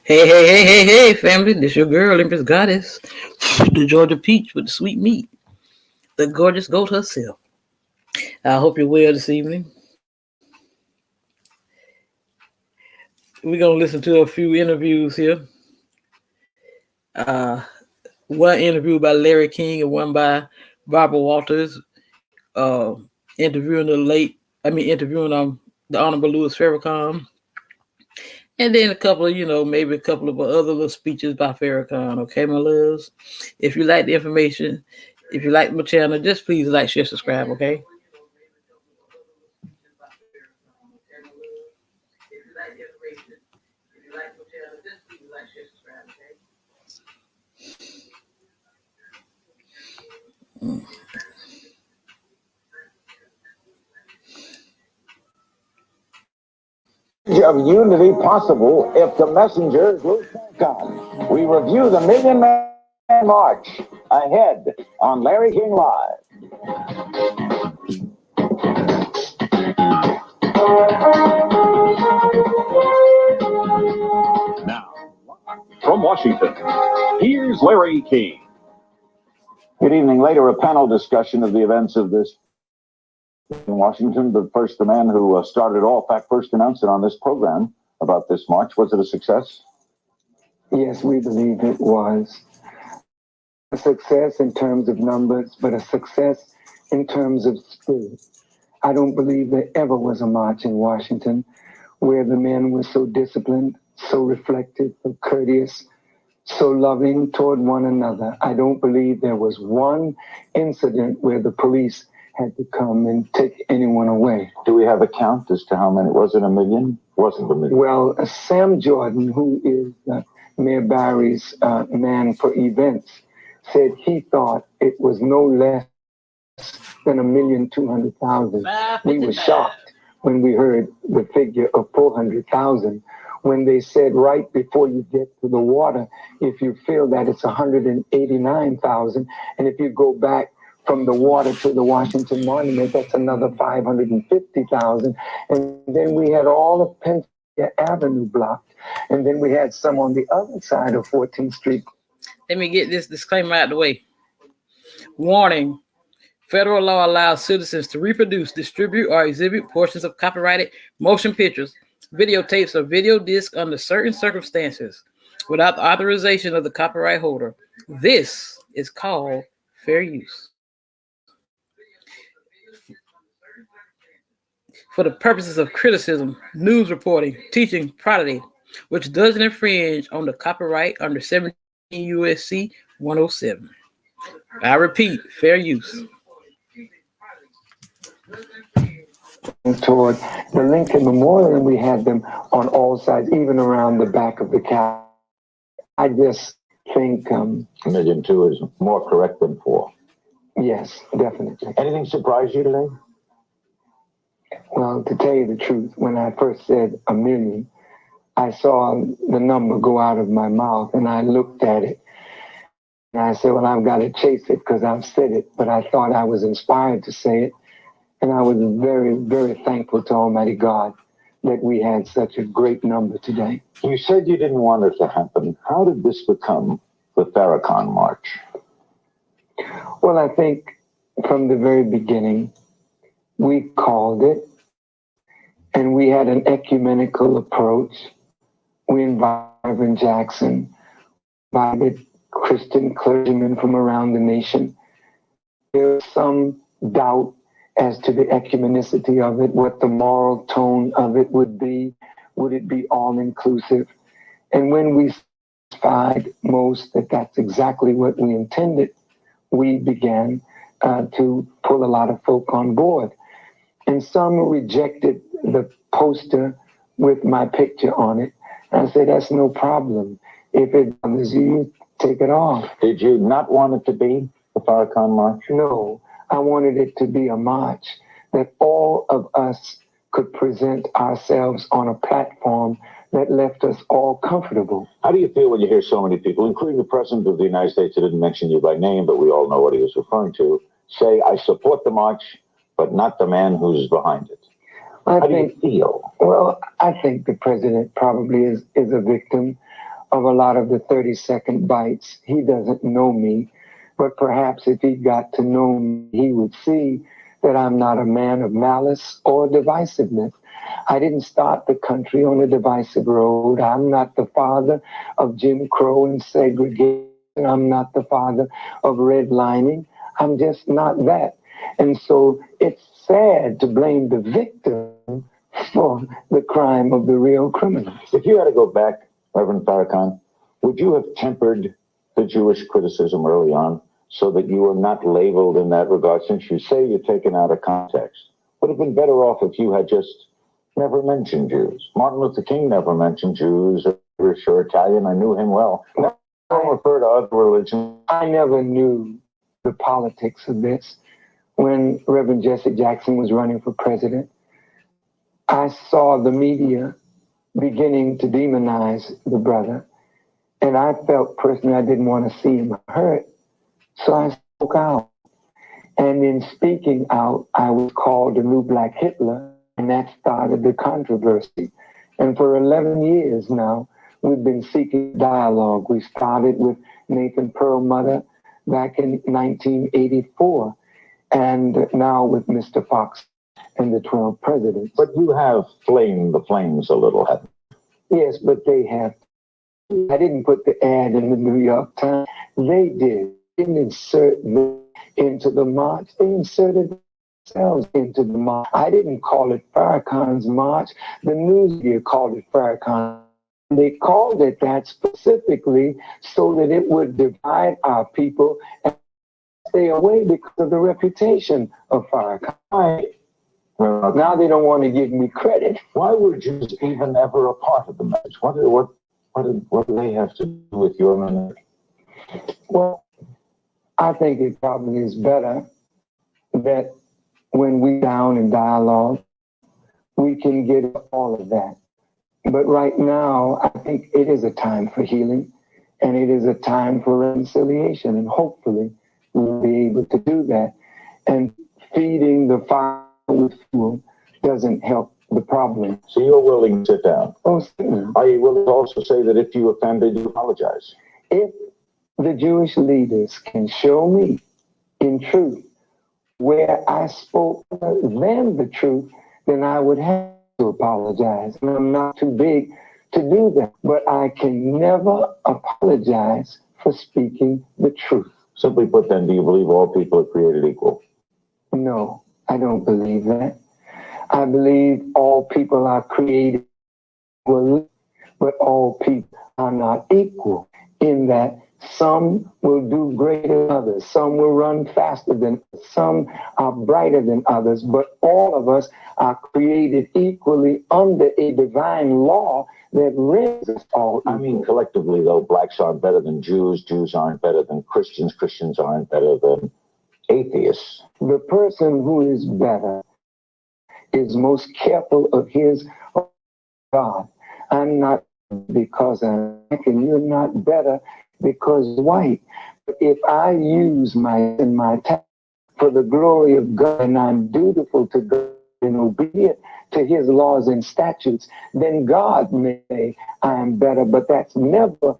Hey, family. This your girl, Empress Goddess, the Georgia Peach with the sweet meat, the gorgeous goat herself. I hope you're well this evening. We're going to listen to a few interviews here. Uh, One interview by Larry King and one by Barbara Walters, uh, interviewing the Honorable Louis Farrakhan. And then a couple of, maybe a couple of other little speeches by Farrakhan. Okay, my loves? If you like the information, if you like my channel, just please like, share, subscribe, okay? Of unity possible if the messenger is Louis Farrakhan. We review the Million Man March ahead on Larry King Live. Now, from Washington, here's Larry King. Good evening. Later, a panel discussion of the events of this in Washington, but first, the man who started all, in fact, first announced it on this program about this march. Was it a success? Yes, we believe it was a success in terms of numbers, but a success in terms of spirit. I don't believe there ever was a march in Washington where the men were so disciplined, so reflective, so courteous, so loving toward one another. I don't believe there was one incident where the police had to come and take anyone away. Do we have a count as to how many? Was it a million? Wasn't a million? Well, Sam Jordan, who is Mayor Barry's man for events, said he thought it was no less than 1,200,000. We were shocked when we heard the figure of 400,000. When they said right before you get to the water, if you feel that it's 189,000, and if you go back from the water to the Washington Monument, that's another 550,000. And then we had all of Pennsylvania Avenue blocked, and then we had some on the other side of 14th Street. Let me get this disclaimer out of the way. Warning. Federal law allows citizens to reproduce, distribute, or exhibit portions of copyrighted motion pictures, videotapes, or video discs under certain circumstances without the authorization of the copyright holder. This is called fair use. For the purposes of criticism, news reporting, teaching, prodigy, which doesn't infringe on the copyright under 17 U.S.C. 107. I repeat, fair use. Toward the Lincoln Memorial, and we had them on all sides, even around the back of the Capitol. I just think... 1,200,000 is more correct than 4. Yes, definitely. Anything surprise you today? Well, to tell you the truth, when I first said 1 million, I saw the number go out of my mouth, and I looked at it. And I said, well, I've got to chase it because I've said it, but I thought I was inspired to say it. And I was very, very thankful to Almighty God that we had such a great number today. You said you didn't want it to happen. How did this become the Farrakhan March? Well, I think from the very beginning, we called it, and we had an ecumenical approach. We invited Reverend Jackson, invited Christian clergymen from around the nation. There was some doubt as to the ecumenicity of it, what the moral tone of it would be. Would it be all-inclusive? And when we satisfied most that that's exactly what we intended, we began to pull a lot of folk on board. And some rejected the poster with my picture on it. And I said, that's no problem. If it bothers you, take it off. Did you not want it to be the Farrakhan March? No. I wanted it to be a march that all of us could present ourselves on a platform that left us all comfortable. How do you feel when you hear so many people, including the President of the United States, who didn't mention you by name, but we all know what he was referring to, say, I support the march, but not the man who's behind it? How do you feel? Well, I think the President probably is a victim of a lot of the 30-second bites. He doesn't know me, but perhaps if he got to know me, he would see that I'm not a man of malice or divisiveness. I didn't start the country on a divisive road. I'm not the father of Jim Crow and segregation. I'm not the father of redlining. I'm just not that. And so it's sad to blame the victim for the crime of the real criminals. If you had to go back, Reverend Farrakhan, would you have tempered the Jewish criticism early on so that you were not labeled in that regard? Since you say you're taken out of context, would have been better off if you had just never mentioned Jews. Martin Luther King never mentioned Jews, Irish or Italian. I knew him well. Don't refer to other religions. I never knew the politics of this. When Reverend Jesse Jackson was running for president, I saw the media beginning to demonize the brother, and I felt personally I didn't want to see him hurt, so I spoke out. And in speaking out, I was called the new Black Hitler, and that started the controversy. And for 11 years now, we've been seeking dialogue. We started with Nathan Perlmutter back in 1984, and now with Mr. Fox and the 12 presidents. But you have flamed the flames a little, haven't you? Yes, but they have. I didn't put the ad in the New York Times. They did. They didn't insert me into the march. They inserted themselves into the march. I didn't call it Farrakhan's march. The news media called it Farrakhan. They called it that specifically so that it would divide our people and stay away because of the reputation of Farrakhan. Now they don't want to give me credit. Why were Jews even ever a part of the march? What do they have to do with your ministry? Well, I think it probably is better that when we down in dialogue, we can get all of that. But right now, I think it is a time for healing, and it is a time for reconciliation, and hopefully we'll be able to do that. And feeding the fire with fuel doesn't help the problem. So you're willing to sit down? Oh, certainly. Are you willing to also say that if you offended, you apologize? If the Jewish leaders can show me in truth where I spoke them the truth, then I would have to apologize. And I'm not too big to do that. But I can never apologize for speaking the truth. Simply put, then, do you believe all people are created equal? No, I don't believe that. I believe all people are created equal, but all people are not equal in that some will do greater than others. Some will run faster than others. Some are brighter than others. But all of us are created equally under a divine law that renders us all equal. I mean, collectively, though, blacks aren't better than Jews. Jews aren't better than Christians. Christians aren't better than atheists. The person who is better is most careful of his God. I'm not because I'm black, and you're not better because white. But if I use my talent for the glory of God and I'm dutiful to God and obedient to his laws and statutes, then God may say I am better, but that's never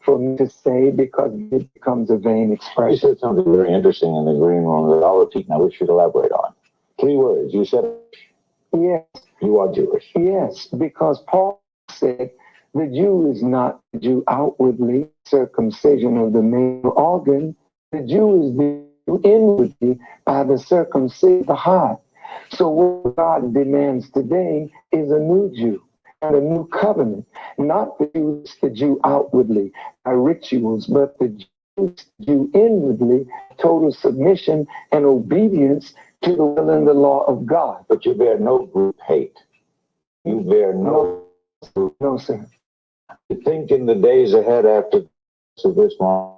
for me to say because it becomes a vain expression. You said something very interesting in the green room that I'll repeat and I wish you'd elaborate on. 3 words. You said, yes, you are Jewish. Yes, because Paul said, the Jew is not the Jew outwardly, circumcision of the male organ. The Jew is the Jew inwardly by the circumcision of the heart. So what God demands today is a new Jew and a new covenant. Not the Jew outwardly by rituals, but the Jew inwardly, total submission and obedience to the will and the law of God. But you bear no group hate. You bear no group. No, sir. You think in the days ahead after this moment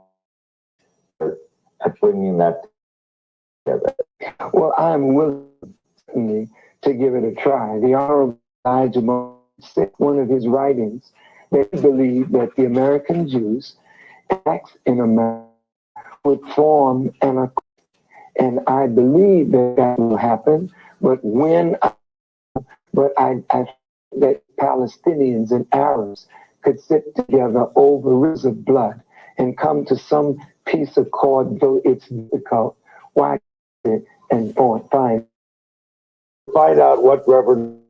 at bringing that together? Well, I'm willing to give it a try. The Honorable Elijah Muhammad said in one of his writings that he believed that the American Jews acts in America would form an accord. And I believe that will happen, but I think that Palestinians and Arabs could sit together over rivers of blood and come to some peace accord, though it's difficult. Why it and find Out what Reverend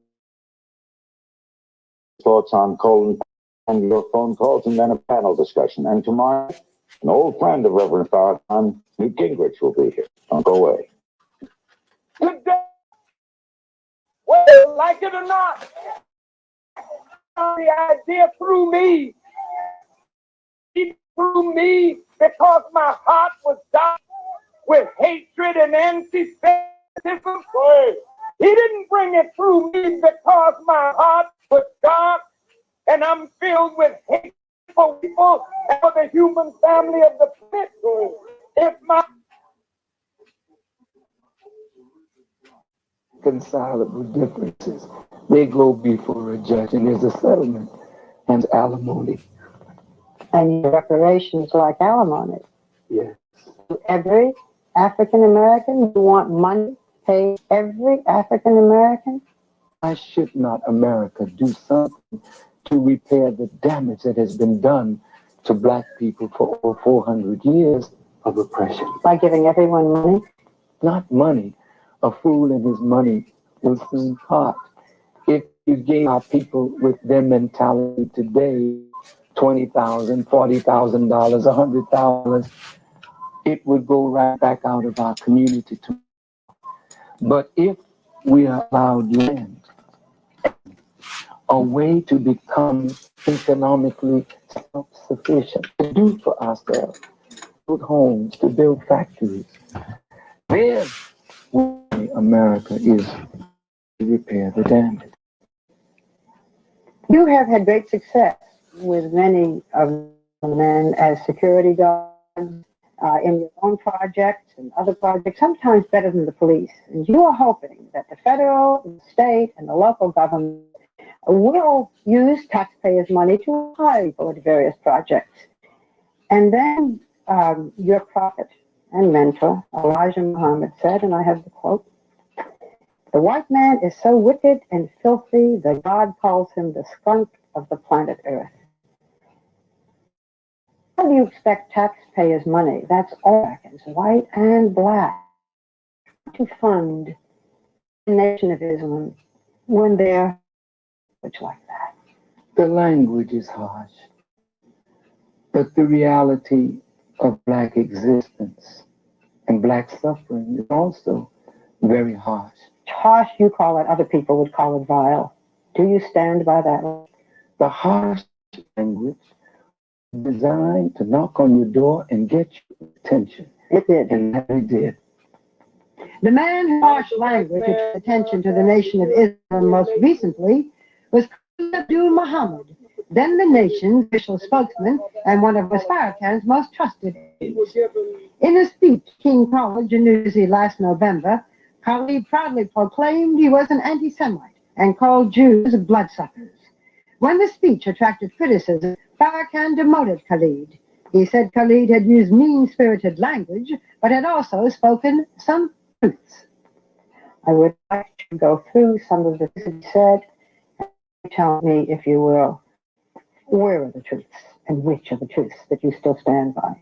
thoughts on colon and your phone calls, and then a panel discussion. And tomorrow, an old friend of Reverend Farrakhan, Newt Gingrich, will be here. Don't go away. Good day. Well, like it or not, the idea threw me. He threw me because my heart was dark with hatred and anti-Semitism. He didn't bring it through me because my heart was dark and I'm filled with hate for people and for the human family of the planet. If my reconcilable differences, they go before a judge, and there's a settlement and alimony. And reparations like alimony. Yes. Every African American, you want money to pay every African American? Why should not America do something to repair the damage that has been done to black people for over 400 years of oppression? By giving everyone money? Not money. A fool and his money will soon part. If you gave our people with their mentality today $20,000, $40,000, $100,000, it would go right back out of our community too. But if we are allowed land, a way to become economically self-sufficient, to do for ourselves, to build homes, to build factories, then America is to repair the damage. You have had great success with many of the men as security guards in your own projects and other projects, sometimes better than the police. And you are hoping that the federal, the state, and the local government will use taxpayers' money to hire people at various projects. And then your prophet and mentor, Elijah Muhammad, said, and I have the quote, "The white man is so wicked and filthy that God calls him the skunk of the planet Earth." How do you expect taxpayers' money, that's all Americans, white and black, to fund the Nation of Islam when they're much like that? The language is harsh, but the reality of black existence and black suffering is also very harsh. Harsh, you call it, other people would call it vile. Do you stand by that? The harsh language designed to knock on your door and get your attention. It did. And that it did. The man whose harsh language drew attention to the Nation of Islam most recently was Abdul Muhammad, then the nation's official spokesman and one of Louis Farrakhan's most trusted aides. In a speech at King College in New Jersey last November, Khalid proudly proclaimed he was an anti-Semite and called Jews bloodsuckers. When the speech attracted criticism, Farrakhan demoted Khalid. He said Khalid had used mean-spirited language, but had also spoken some truths. I would like to go through some of the things he said, and tell me, if you will, where are the truths and which are the truths that you still stand by.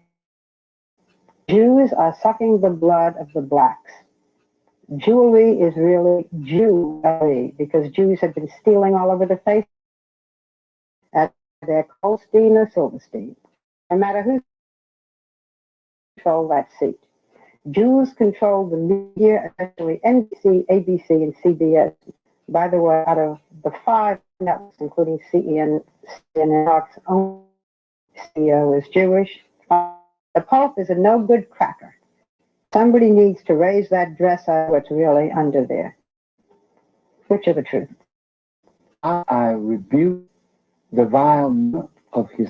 Jews are sucking the blood of the blacks. Jewelry is really Jewelry because Jews have been stealing all over the face at their Goldstein or Silverstein. No matter who controls that seat. Jews control the media, especially NBC, ABC, and CBS. By the way, out of the 5 networks, including CNN, CNN's own CEO is Jewish. The Pope is a no-good cracker. Somebody needs to raise that dress up what's really under there. Which are the truth? I rebuke the vileness of his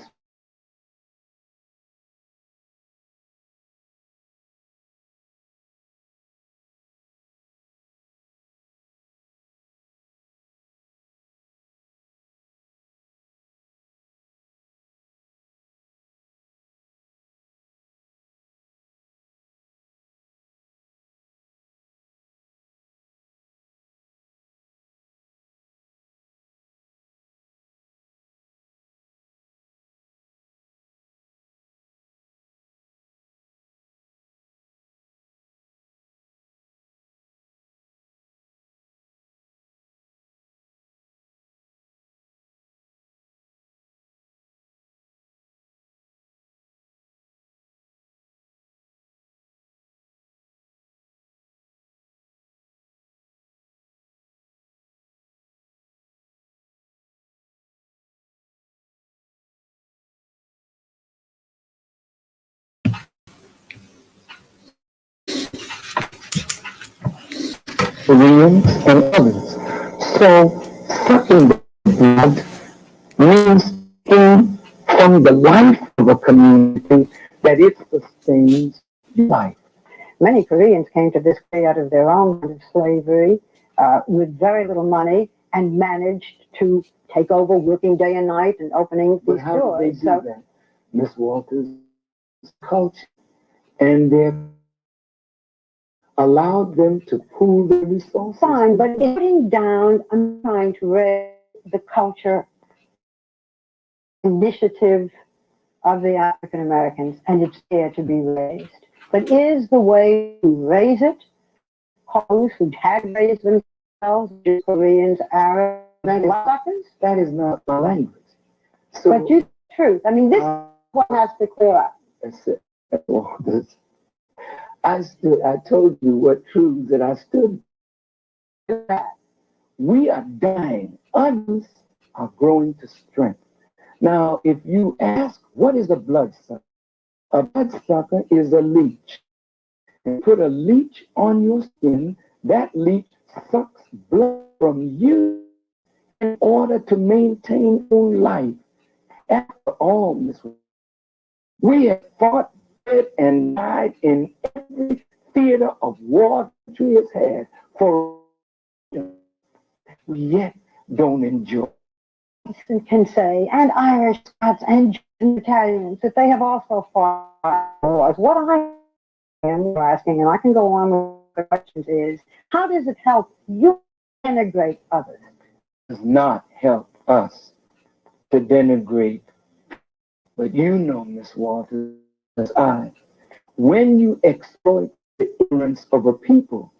Koreans, and others. So sucking the blood means taking from the life of a community that it sustains life. Many Koreans came to this country out of their own kind of slavery with very little money and managed to take over working day and night and opening But these how stores. did they do that? Miss Walters' culture and their allowed them to pool their resources. Fine, but in putting down, I'm trying to raise the culture initiative of the African Americans, and it's there to be raised. But is the way to raise it those who had raised themselves, Jews, Koreans, Arabs, and suckers? That is not the language. So, but you truth. I mean, this is what has to clear up. That's it. That's all this. I told you what truths that I stood by. We are dying. Others are growing to strength. Now, if you ask, what is a bloodsucker? A bloodsucker is a leech. And put a leech on your skin, that leech sucks blood from you in order to maintain your life. After all, Miss, we have fought and died in every theater of war the country has had for we yet don't enjoy. Can say, and Irish, Scots, and Italians, that they have also fought wars. What I am asking, and I can go on with the questions, is how does it help you denigrate others? It does not help us to denigrate. But you know, Miss Walters, as when you exploit the ignorance of a people,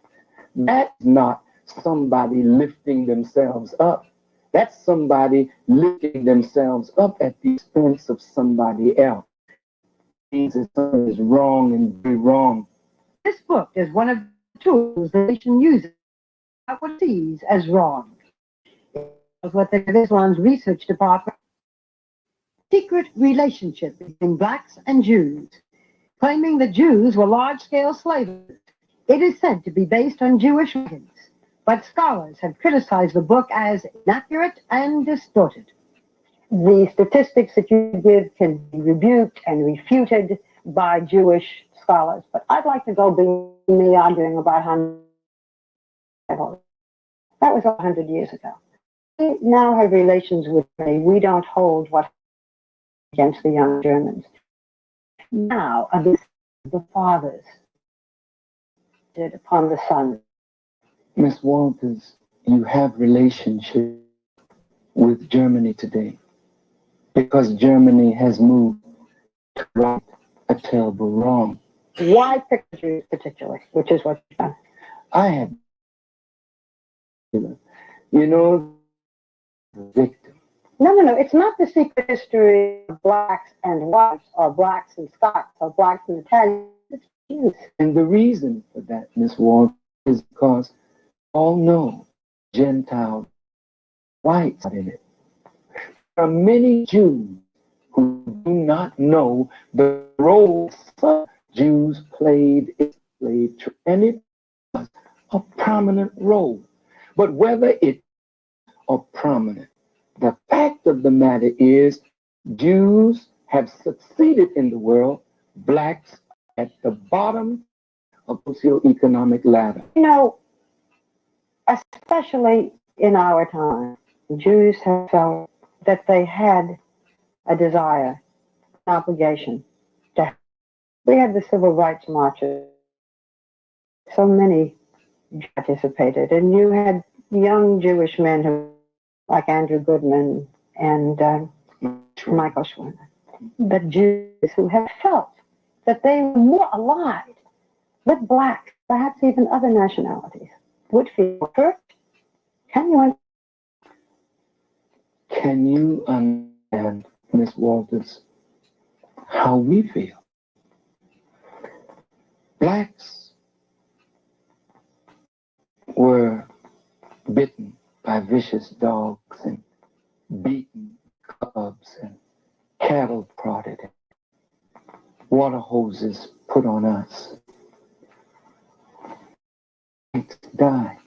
that's not somebody lifting themselves up. That's somebody lifting themselves up at the expense of somebody else. It means that something is wrong and very wrong. This book is one of the tools the nation uses what it sees as wrong. It's what the Islam's research department secret relationship between blacks and Jews, claiming the Jews were large-scale slavers. It is said to be based on Jewish records, but scholars have criticized the book as inaccurate and distorted. The statistics that you give can be rebuked and refuted by Jewish scholars, but I'd like to go beyond arguing about how that was 100 years ago. We now have relations with Germany. We don't hold what against the young Germans. Now, against the fathers did upon the sons. Miss Walters, you have relationship with Germany today because Germany has moved to right a terrible wrong. Why pick the Jews particularly, which is what you've done? I have, you know, the victim. No. It's not the secret history of blacks and whites, or blacks and Scots, or blacks and Italians. It's Jews. And the reason for that, Miss Walters, is because all know Gentile whites in it. There are many Jews who do not know the role some Jews played in slave trade, and it was a prominent role. But whether it or prominent, the fact of the matter is Jews have succeeded in the world, blacks at the bottom of the socioeconomic ladder. You know, especially in our time, Jews have felt that they had a desire, an obligation to. We had the civil rights marches. So many participated, and you had young Jewish men who, like Andrew Goodman and Michael Schwerner, but Jews who had felt that they were more allied with blacks, perhaps even other nationalities, would feel hurt. Can you understand, Miss Walters, how we feel? Blacks were bitten by vicious dogs and beaten cubs and cattle prodded and water hoses put on us. Blacks died.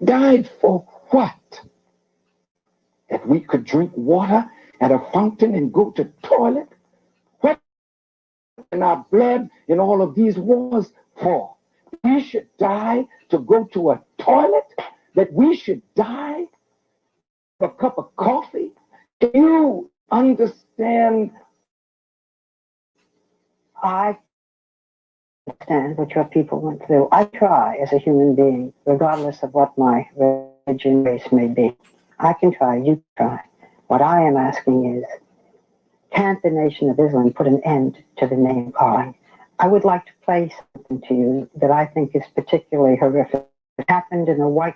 Died for what? That we could drink water at a fountain and go to toilet? What in our blood in all of these wars for? We should die to go to a toilet? That we should die for a cup of coffee? Do you understand? I understand what your people went through. I try as a human being, regardless of what my religion race may be. I can try, you try. What I am asking is, can't the Nation of Islam put an end to the name calling? I would like to play something to you that I think is particularly horrific. It happened in a white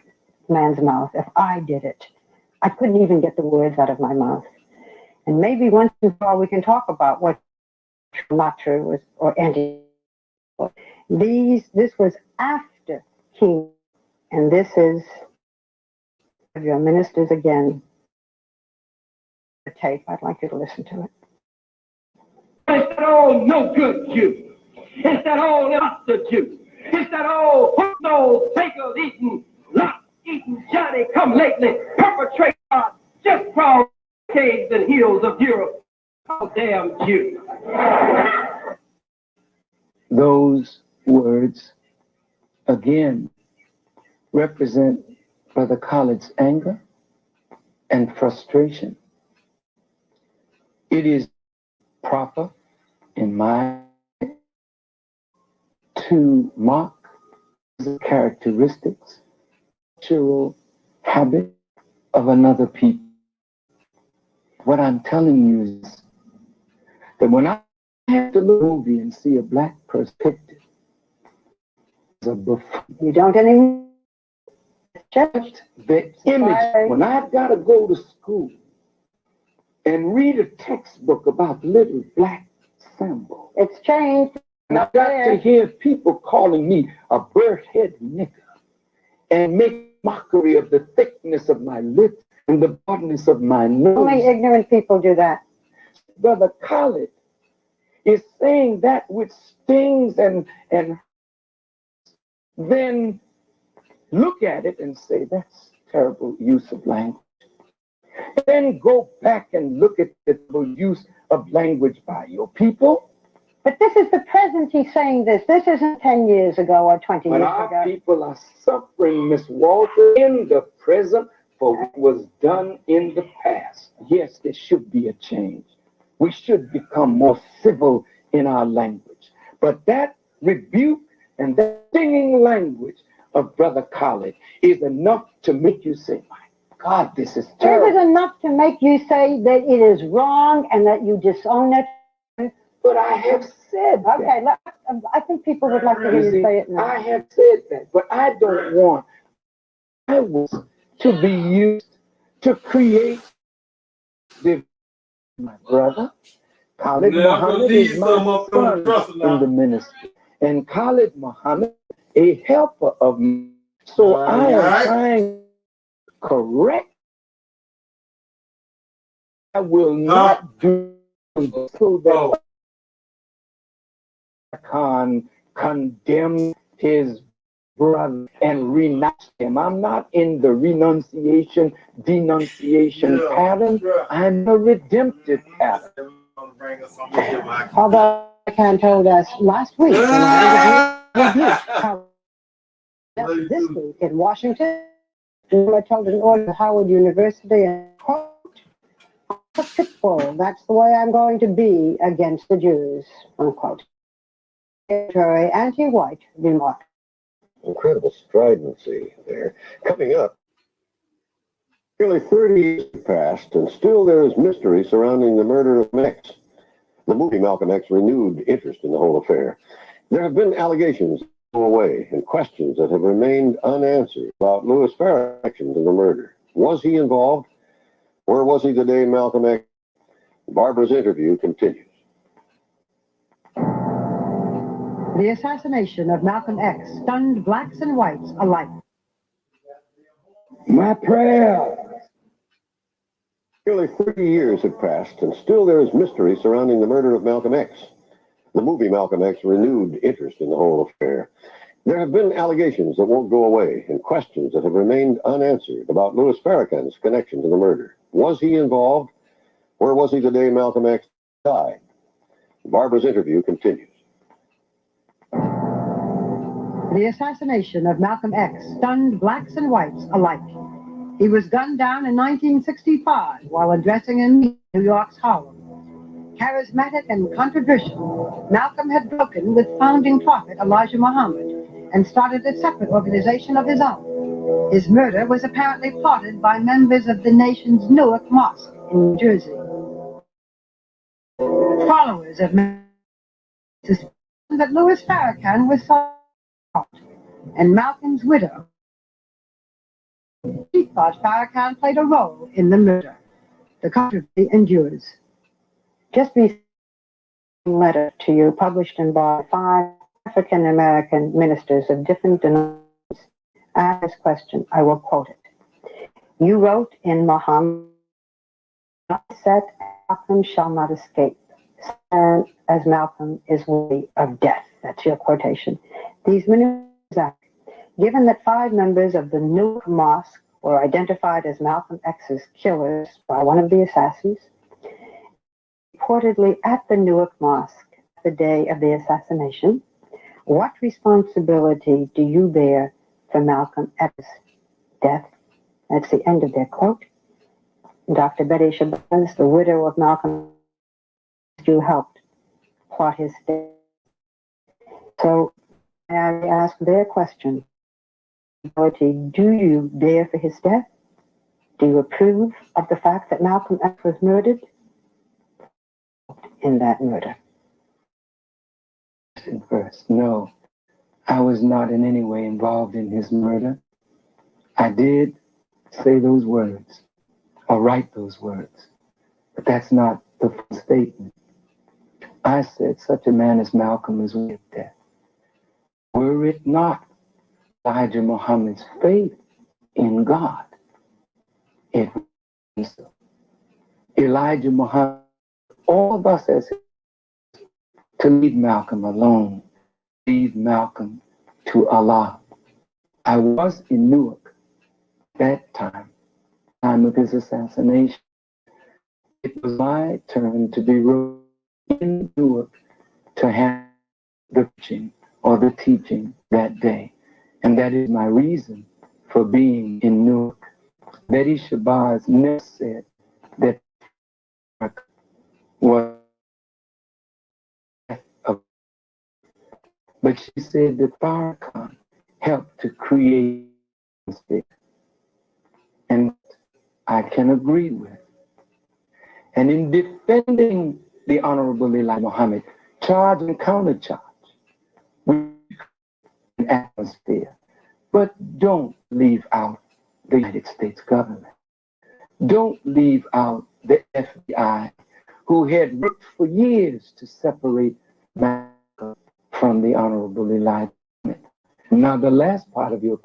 man's mouth. If I did it, I couldn't even get the words out of my mouth. And maybe once and for all we can talk about what's not true or anti. This was after King, and this is your ministers again. The tape. I'd like you to listen to it. It's that old no good Jew. It's that old imposter Jew. It's that old no bagel eating, lot eating Johnny come lately perpetrator just from caves and hills of Europe. Oh damn Jew. Those words again represent Brother Khaled's anger and frustration. It is proper in my to mock the characteristics, cultural habit of another people. What I'm telling you is that when I have to look at a movie and see a black person depicted as a buffoon, You don't anymore. just the image. When I've got to go to school and read a textbook about little black Sambo, It's changed. and I've got to hear people calling me a bird-head nigger and make mockery of the thickness of my lips and the broadness of my nose. Only ignorant people do that. Brother Khaled is saying that which stings and then look at it and say, that's terrible use of language. Then go back and look at the use of language by your people. But this is the present he's saying this. This isn't 10 years ago or 20 When years our ago. people are suffering, Miss Walter, in the present for what was done in the past. Yes, there should be a change. We should become more civil in our language. But that rebuke and that stinging language of Brother Khaled is enough to make you say, my God, this is It terrible. is enough to make you say that it is wrong and that you disown it. But I have said that. Okay, I think people would like to hear you say it now. I have said that, but I don't want I was to be used to create the my brother. Khalid Muhammad is my son in the ministry. And Khalid Muhammad, a helper of me. So I am trying to correct. I will not do so that Khan condemn his brother and renounce him. I'm not in the renunciation, denunciation pattern. I'm a redemptive pattern. Although Farrakhan told us last week, this week in Washington, I told an order at Howard University, and quote, a pitbull, that's the way I'm going to be against the Jews, unquote. Anti-white remark. Incredible stridency there. Coming up, nearly 30 years have passed, and still there is mystery surrounding the murder of Malcolm X. The movie Malcolm X renewed interest in the whole affair. There have been allegations away and questions that have remained unanswered about Louis Farrakhan's actions in the murder. Was he involved? Where was he the day Malcolm X? Barbara's interview continues. The assassination of Malcolm X stunned blacks and whites alike. My prayer. Nearly 30 years have passed, and still there is mystery surrounding the murder of Malcolm X. The movie Malcolm X renewed interest in the whole affair. There have been allegations that won't go away and questions that have remained unanswered about Louis Farrakhan's connection to the murder. Was he involved? Where was he the day Malcolm X died? Barbara's interview continues. The assassination of Malcolm X stunned blacks and whites alike. He was gunned down in 1965 while addressing a meeting in New York's Harlem. Charismatic and controversial, Malcolm had broken with founding prophet Elijah Muhammad and started a separate organization of his own. His murder was apparently plotted by members of the nation's Newark Mosque in New Jersey. Followers of Malcolm suspected that Louis Farrakhan was sought, and Malcolm's widow, she thought Farrakhan played a role in the murder. The controversy endures. Just recently, a letter to you published in by 5 African American ministers of different denominations asked this question. I will quote it. You wrote in Muhammad, set Malcolm shall not escape, and as Malcolm is worthy of death. That's your quotation. These ministers ask, given that 5 members of the Newark Mosque were identified as Malcolm X's killers by one of the assassins, reportedly at the Newark Mosque the day of the assassination, what responsibility do you bear for Malcolm X's death? That's the end of their quote. Dr. Betty Shabazz, the widow of Malcolm, you helped plot his death. So I ask their question, do you bear for his death? Do you approve of the fact that Malcolm X was murdered? In that murder. First, no, I was not in any way involved in his murder. I did say those words, or write those words, but that's not the full statement. I said such a man as Malcolm is worthy of death. Were it not Elijah Muhammad's faith in God, it was so. Elijah Muhammad, all of us as to leave Malcolm alone, leave Malcolm to Allah. I was in Newark that time of his assassination. It was my turn to be in Newark to have the preaching or the teaching that day. And that is my reason for being in Newark. Betty Shabazz never said that was but she said that Farrakhan helped to create this, and I can agree with. And in defending the Honorable Elijah Muhammad, charge and countercharge with an atmosphere, but don't leave out the United States government. Don't leave out the FBI, who had worked for years to separate Malcolm from the Honorable Elijah Muhammad. Now, the last part of your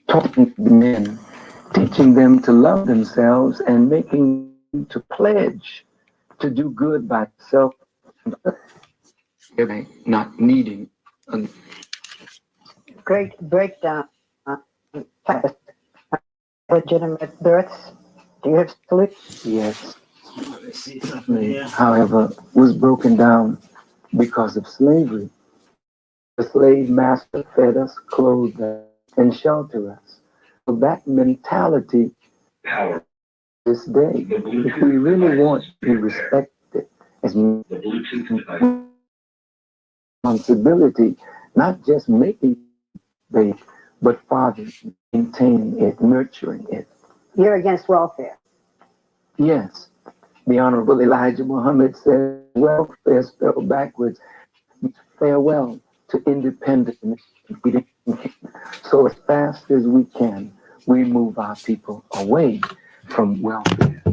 Talking to men, teaching them to love themselves and making them to pledge to do good by self, not needing. Great breakdown. Legitimate births. Do you have solutions? Yes. However, was broken down because of slavery. The slave master fed us, clothed us, and sheltered us. So that mentality this day, if we really want to be respected as responsibility, not just making baby, but father, maintaining it, nurturing it. You're against welfare. Yes. The Honorable Elijah Muhammad said, welfare spelled backwards means farewell to independence. So as fast as we can, we move our people away from welfare.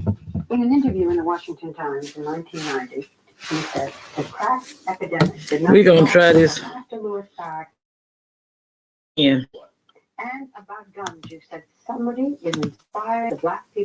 In an interview in the Washington Times in 1990, he said, the crack epidemic did not We're going to try this. after Louis Farrakhan. Yeah. And about guns, you said somebody is inspired the black people.